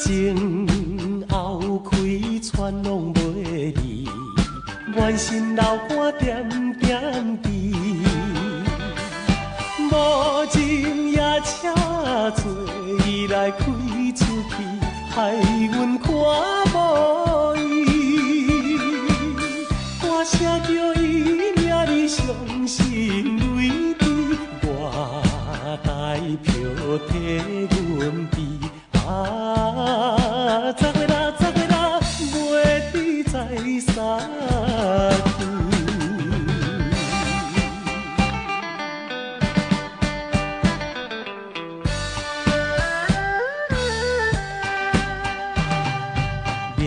前后开船拢袂离，愿心流汗点点滴。无情夜车做伊来开出去，害阮看无伊。歌声叫伊名里伤心泪滴，我台票替阮比。十月啦，袂知在啥去。了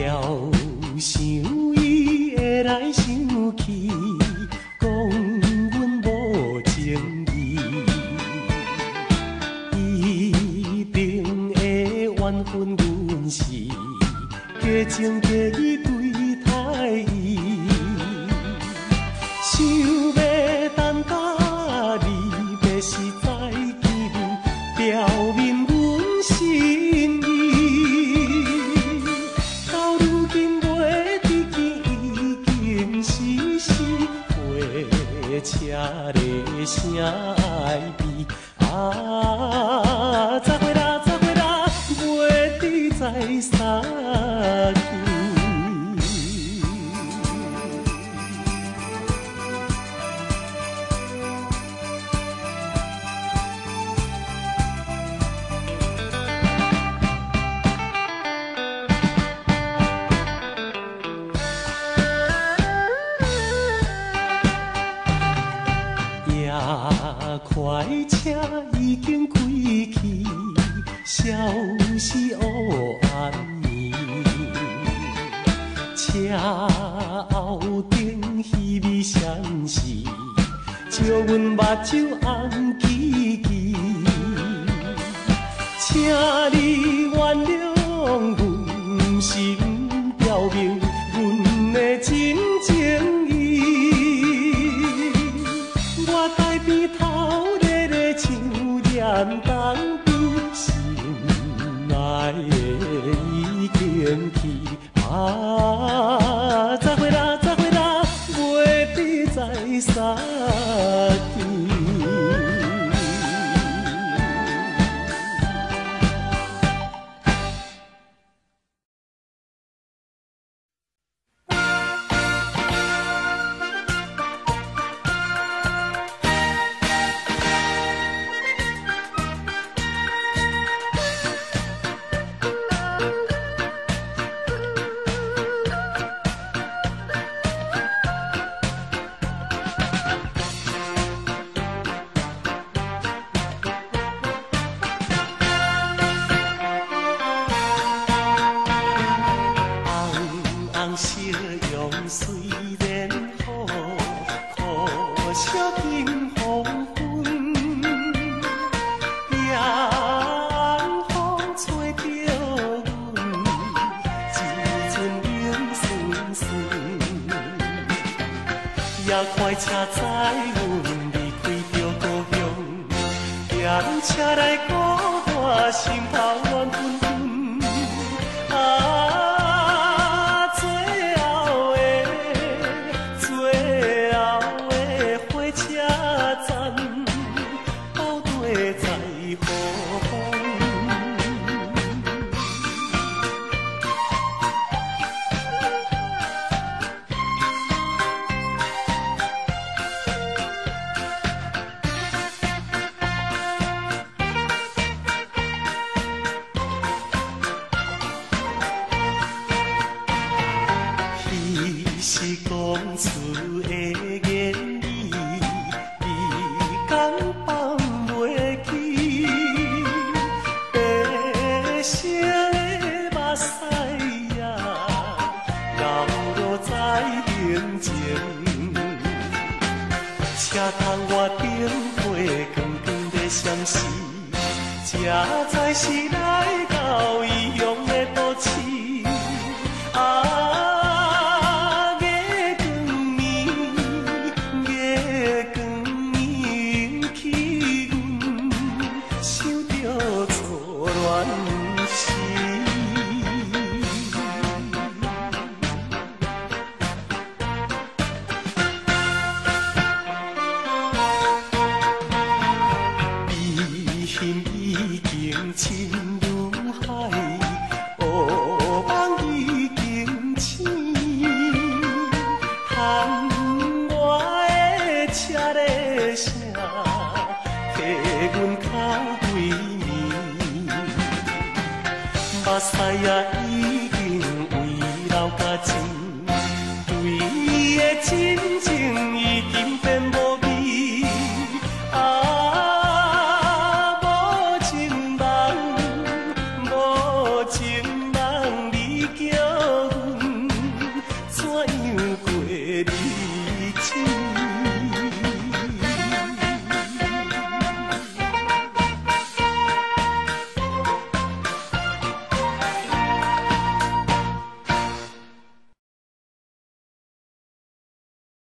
想伊会来想去，讲阮无情义，伊定会怨恨阮是假情假意对待伊，想要等甲离别时再见面，表明阮心意。到如今袂知见已经是死，火车的声爱悲。十月啦，袂知在啥去。夜快车已经开去，消息黑暗暝。车后顶稀微闪烁，照阮目睭红记记。请你原谅阮，毋是毋表明阮的真情意。我台边头热热像严冬边，心爱的已经去。十月啦，袂知在啥去。快车载阮离开着故乡，嫌车来孤单，心头乱纷纷。最后的火车站，包地在雨风。是讲出的言语，你敢放袂记？白色的目屎呀，流落在眼前。车窗外灯火光光在闪烁，这才是来到异乡的都市。想着错乱时。西啊已经围绕甲深，对伊的亲情已经变无。